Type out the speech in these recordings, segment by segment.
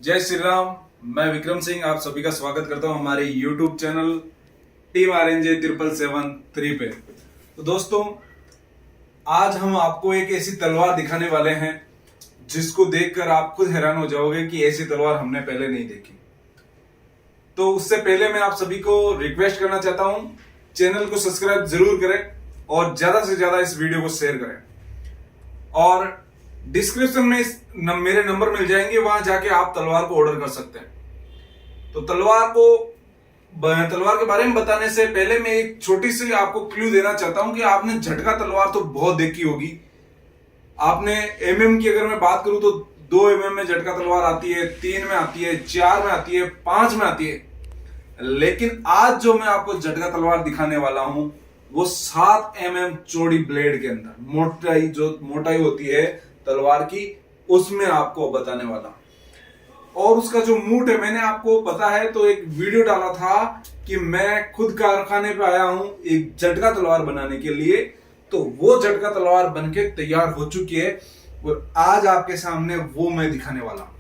जय श्री राम। मैं विक्रम सिंह आप सभी का स्वागत करता हूं हमारे YouTube चैनल टीम RNJ 777 पे। तो दोस्तों, आज हम आपको एक ऐसी तलवार दिखाने वाले हैं जिसको देखकर आप खुद हैरान हो जाओगे कि ऐसी तलवार हमने पहले नहीं देखी। तो उससे पहले मैं आप सभी को रिक्वेस्ट करना चाहता हूं, चैनल को सब्सक्राइब जरूर करें और ज्यादा से ज्यादा इस वीडियो को शेयर करें। और डिस्क्रिप्शन में मेरे नंबर मिल जाएंगे, वहां जाके आप तलवार को ऑर्डर कर सकते हैं। तो तलवार के बारे में बताने से पहले मैं एक छोटी सी आपको क्लू देना चाहता हूं कि आपने झटका तलवार तो बहुत देखी होगी। आपने MM की अगर मैं बात करूं तो 2 MM में झटका तलवार आती है, 3 में आती है, 4 में आती है, 5 में आती है। लेकिन आज जो मैं आपको झटका तलवार दिखाने वाला हूं वो 7 MM चौड़ी ब्लेड के अंदर मोटाई होती है तलवार की, उसमें आपको बताने वाला। और उसका जो मूठ है, मैंने आपको पता है तो एक वीडियो डाला था कि मैं खुद कारखाने पे आया हूं एक झटका तलवार बनाने के लिए। तो वो झटका तलवार बनके तैयार हो चुकी है और आज आपके सामने वो मैं दिखाने वाला हूं।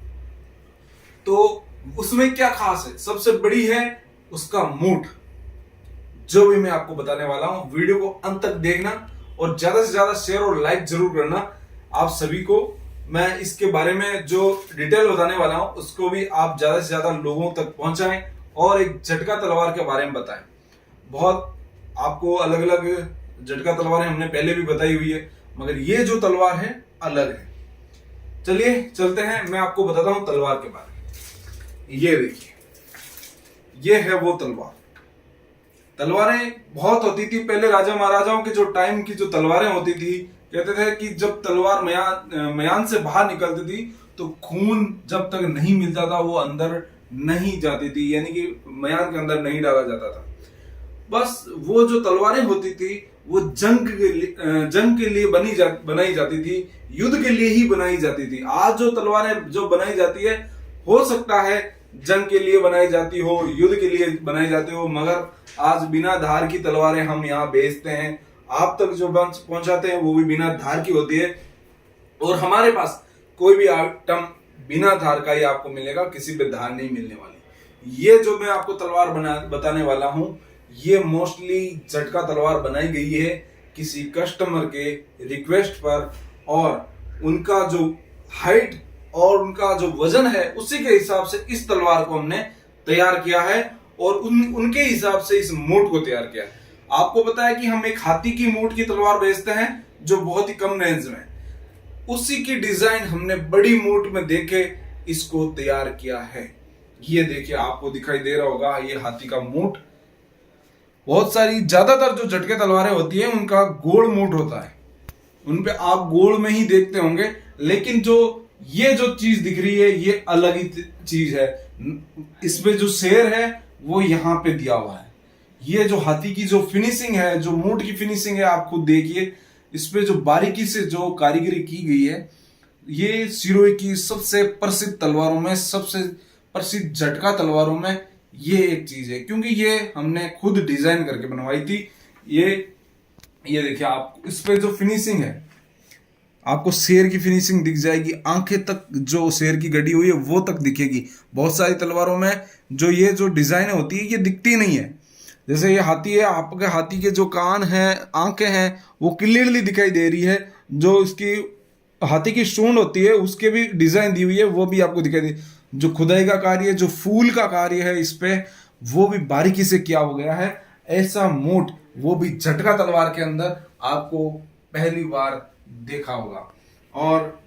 तो उसमें क्या खास है? सबसे बड़ी है उसका मूठ, जो भी मैं आपको बताने वाला हूं। वीडियो को अंत तक देखना और ज्यादा से ज्यादा शेयर और लाइक जरूर करना। आप सभी को मैं इसके बारे में जो डिटेल बताने वाला हूं उसको भी आप ज्यादा से ज्यादा लोगों तक पहुंचाएं और एक झटका तलवार के बारे में बताएं। बहुत आपको अलग अलग झटका तलवारें हमने पहले भी बताई हुई है, मगर ये जो तलवार है अलग है। चलिए चलते हैं, मैं आपको बताता हूं तलवार के बारे में। ये देखिए, ये है वो तलवार। तलवारें बहुत होती थी पहले, राजा महाराजाओं के जो टाइम की जो तलवारें होती थी, कहते थे कि जब तलवार मयान से बाहर निकलती थी तो खून जब तक नहीं मिलता था वो अंदर नहीं जाती थी, यानी कि मयान के अंदर नहीं डाला जाता था। बस वो जो तलवारें होती थी वो जंग के लिए बनाई जाती थी, युद्ध के लिए ही बनाई जाती थी। आज जो तलवारें जो बनाई जाती है, हो सकता है जंग के लिए बनाई जाती हो, युद्ध के लिए बनाई जाती हो, मगर आज बिना धार की तलवारें हम यहाँ बेचते हैं। आप तक जो पहुंचाते हैं वो भी बिना धार की होती है। और हमारे पास कोई भी आइटम बिना धार का ही आपको मिलेगा, किसी पे धार नहीं मिलने वाली। ये जो मैं आपको तलवार बताने वाला हूं, ये मोस्टली झटका तलवार बनाई गई है किसी कस्टमर के रिक्वेस्ट पर, और उनका जो हाइट और उनका जो वजन है उसी के हिसाब से इस तलवार को हमने तैयार किया है और उनके हिसाब से इस मूठ को तैयार किया है। आपको पता है कि हम एक हाथी की मूठ की तलवार बेचते हैं जो बहुत ही कम रेंज में, उसी की डिजाइन हमने बड़ी मूठ में देके इसको तैयार किया है। ये देखिए, आपको दिखाई दे रहा होगा, ये हाथी का मूठ। बहुत सारी ज्यादातर जो झटके तलवारें होती है उनका गोल मूठ होता है, उनपे आप गोल में ही देखते होंगे। लेकिन जो ये जो चीज दिख रही है ये अलग ही चीज है। इसमें जो शेर है वो यहाँ पे दिया हुआ है। ये जो हाथी की जो फिनिशिंग है, जो मूठ की फिनिशिंग है, आप खुद देखिए। इस पे जो बारीकी से जो कारीगरी की गई है, ये सिरोही की सबसे प्रसिद्ध तलवारों में, सबसे प्रसिद्ध झटका तलवारों में ये एक चीज है, क्योंकि ये हमने खुद डिजाइन करके बनवाई थी। ये देखिए, आप इस पे जो फिनिशिंग है, आपको शेर की फिनिशिंग दिख जाएगी, आंखें तक जो शेर की गड़ी हुई है वो तक दिखेगी। बहुत सारी तलवारों में जो ये जो डिजाइन होती है ये दिखती नहीं है। जैसे ये हाथी है, आपके हाथी के जो कान हैं, आंखें हैं, वो क्लियरली दिखाई दे रही है। जो इसकी हाथी की सूंड होती है उसके भी डिजाइन दी हुई है, वो भी आपको दिखाई दे। जो खुदाई का कार्य, जो फूल का कार्य है इस पे, वो भी बारीकी से किया हो गया है। ऐसा मूठ वो भी झटका तलवार के अंदर आपको पहली बार देखा होगा। और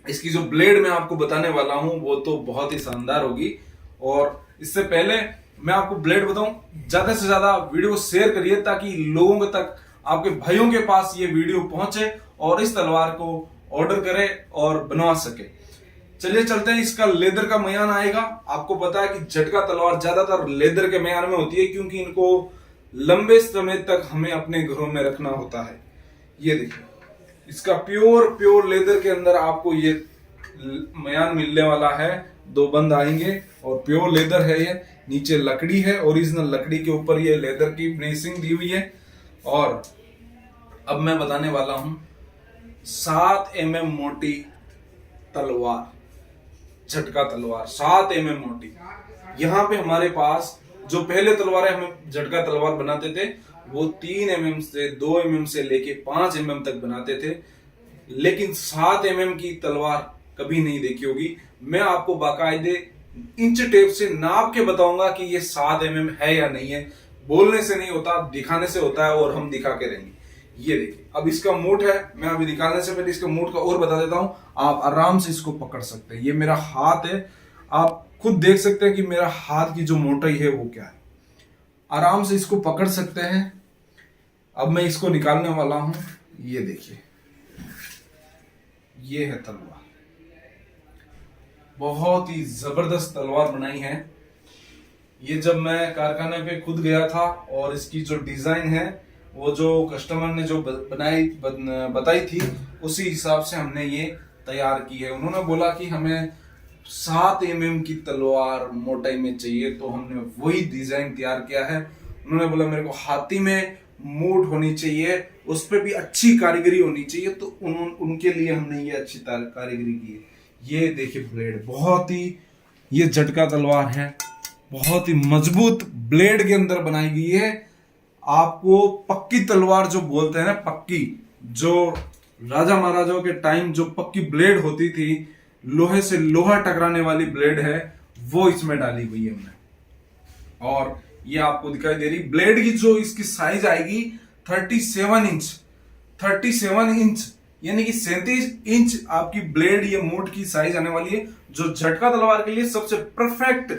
इसकी जो ब्लेड मैं आपको बताने वाला हूं वो तो बहुत ही शानदार होगी। और इससे पहले मैं आपको ब्लेड बताऊं, ज्यादा से ज्यादा वीडियो को शेयर करिए ताकि लोगों तक, आपके भाइयों के पास ये वीडियो पहुंचे और इस तलवार को ऑर्डर करे और बनवा सके। चलिए चलते हैं। इसका लेदर का मयान आएगा। आपको पता है कि झटका तलवार ज्यादातर लेदर के मयान में होती है, क्योंकि इनको लंबे समय तक हमें अपने घरों में रखना होता है। ये देखिए, इसका प्योर लेदर के अंदर आपको ये मयान मिलने वाला है। 2 बंद आएंगे और प्योर लेदर है। ये नीचे लकड़ी है, ओरिजिनल लकड़ी के ऊपर ये लेदर की फिनिशिंग दी हुई है। और अब मैं बताने वाला हूं 7 MM मोटी तलवार, झटका तलवार 7 mm मोटी। यहाँ पे हमारे पास जो पहले तलवारें हम झटका तलवार बनाते थे वो 3 mm से 2 mm से लेके 5 mm तक बनाते थे, लेकिन 7 mm की तलवार कभी नहीं देखी होगी। मैं आपको बाकायदे इंच टेप से नाप के बताऊंगा कि ये 7 mm है या नहीं है। बोलने से नहीं होता, दिखाने से होता है, और हम दिखा के रहेंगे। ये देखिए, अब इसका मूठ है, मैं अभी दिखाने से पहले इसका मूठ का और बता देता हूं। आप आराम से इसको पकड़ सकते हैं। ये मेरा हाथ है, आप खुद देख सकते हैं कि मेरा हाथ की जो मोटाई है वो क्या है। आराम से इसको पकड़ सकते हैं। अब मैं इसको निकालने वाला हूं। ये देखिए, ये है तलवार। बहुत ही जबरदस्त तलवार बनाई है। ये जब मैं कारखाने पे खुद गया था और इसकी जो डिजाइन है वो जो कस्टमर ने जो बताई थी उसी हिसाब से हमने ये तैयार की है। उन्होंने बोला कि हमें 7 mm की तलवार मोटाई में चाहिए, तो हमने वही डिजाइन तैयार किया है। उन्होंने बोला मेरे को हाथी में मूठ होनी चाहिए, उस पर भी अच्छी कारीगरी होनी चाहिए, तो उनके लिए हमने ये अच्छी कारीगरी की है। ये देखिए ब्लेड, बहुत ही ये झटका तलवार है, बहुत ही मजबूत ब्लेड के अंदर बनाई गई है। आपको पक्की तलवार जो बोलते हैं ना, पक्की, जो राजा महाराजाओं के टाइम जो पक्की ब्लेड होती थी, लोहे से लोहा टकराने वाली ब्लेड है, वो इसमें डाली हुई है हमने। और ये आपको दिखाई दे रही ब्लेड की जो इसकी साइज आएगी 37 इंच, 37 इंच यानी कि 37 इंच आपकी ब्लेड, ये मूठ की साइज आने वाली है, जो झटका तलवार के लिए सबसे परफेक्ट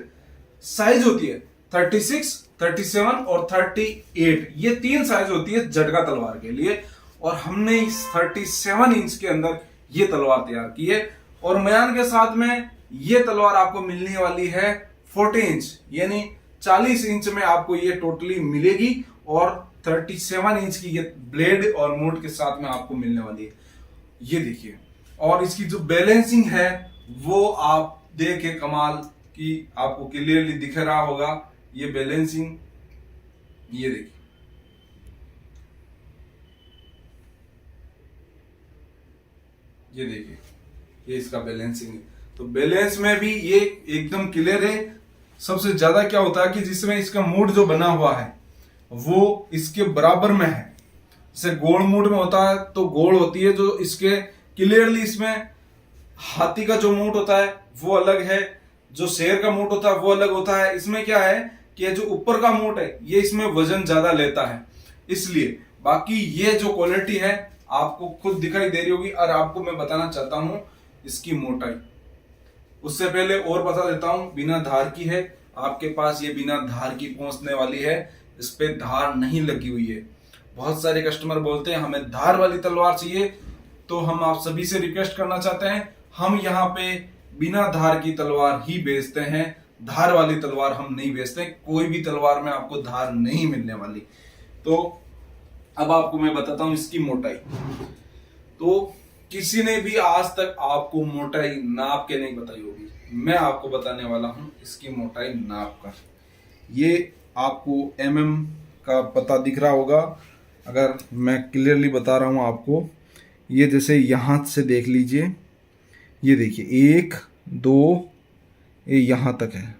साइज होती है। 36, 37 और 38, ये 3 साइज होती है झटका तलवार के लिए। और हमने इस 37 इंच के अंदर ये तलवार तैयार की है। और म्यान के साथ में ये तलवार आपको मिलने वाली है 40 इंच, यानी 40 इंच में आपको ये टोटली मिलेगी। और 37 इंच की ये ब्लेड और मूठ के साथ में आपको मिलने वाली है। ये देखिए, और इसकी जो बैलेंसिंग है वो आप देखे कमाल की, आपको क्लियरली दिख रहा होगा ये बैलेंसिंग। ये देखिए, ये देखिए, ये इसका बैलेंसिंग है। तो बैलेंस में भी ये एकदम क्लियर है। सबसे ज्यादा क्या होता है कि जिसमें इसका मूड जो बना हुआ है वो इसके बराबर में है। जैसे गोल मूड में होता है तो गोल होती है जो इसके, क्लियरली इसमें हाथी का जो मूड होता है वो अलग है, जो शेर का मूड होता है वो अलग होता है। इसमें क्या है कि जो ऊपर का मूड है ये इसमें वजन ज्यादा लेता है, इसलिए। बाकी ये जो क्वालिटी है आपको खुद दिखाई दे रही होगी। और आपको मैं बताना चाहता हूं इसकी मोटाई। उससे पहले और बता देता हूं, बिना धार की है आपके पास, ये बिना धार की पहुंचने वाली है, इस पे धार नहीं लगी हुई है। बहुत सारे कस्टमर बोलते हैं हमें धार वाली तलवार चाहिए, तो हम आप सभी से रिक्वेस्ट करना चाहते हैं, हम यहाँ पे बिना धार की तलवार ही बेचते हैं, धार वाली तलवार हम नहीं बेचते। कोई भी तलवार में आपको धार नहीं मिलने वाली। तो अब आपको मैं बताता हूं इसकी मोटाई। तो किसी ने भी आज तक आपको मोटाई नाप के नहीं बताई होगी, मैं आपको बताने वाला हूं इसकी मोटाई नाप कर। ये आपको mm का पता दिख रहा होगा, अगर मैं क्लियरली बता रहा हूं आपको। ये जैसे यहां से देख लीजिए, ये देखिए 1, 2, ये यहां तक है।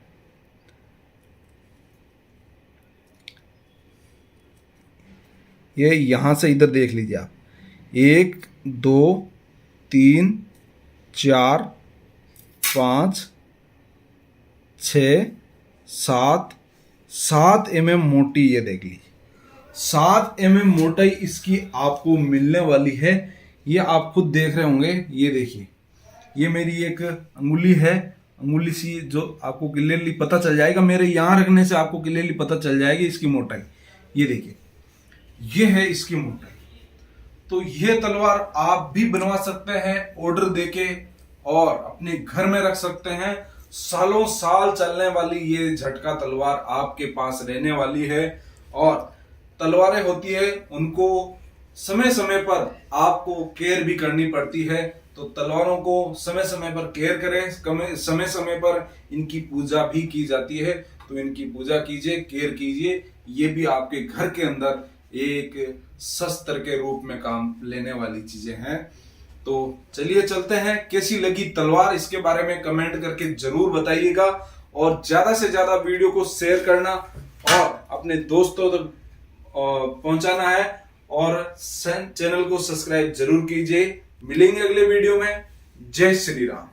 ये यहां से इधर देख लीजिए आप, 1, 2, 3, 4, 5, 6, 7 mm मोटी, ये देख लीजिए 7 mm मोटाई इसकी आपको मिलने वाली है। ये आप खुद देख रहे होंगे, ये देखिए, ये मेरी एक अंगुली है, अंगुली सी, जो आपको क्लियरली पता चल जाएगा, मेरे यहां रखने से आपको क्लियरली पता चल जाएगी इसकी मोटाई। ये देखिए, ये है इसकी मोटाई। तो ये तलवार आप भी बनवा सकते हैं ऑर्डर देके और अपने घर में रख सकते हैं। सालों साल चलने वाली ये झटका तलवार आपके पास रहने वाली है। और तलवारें होती है उनको समय समय पर आपको केयर भी करनी पड़ती है, तो तलवारों को समय समय पर केयर करें, समय समय पर इनकी पूजा भी की जाती है, तो इनकी पूजा कीजिए, केयर कीजिए। ये भी आपके घर के अंदर एक शस्त्र के रूप में काम लेने वाली चीजें हैं। तो चलिए चलते हैं। कैसी लगी तलवार इसके बारे में कमेंट करके जरूर बताइएगा, और ज्यादा से ज्यादा वीडियो को शेयर करना और अपने दोस्तों तक पहुंचाना है, और चैनल को सब्सक्राइब जरूर कीजिए। मिलेंगे अगले वीडियो में। जय श्री राम।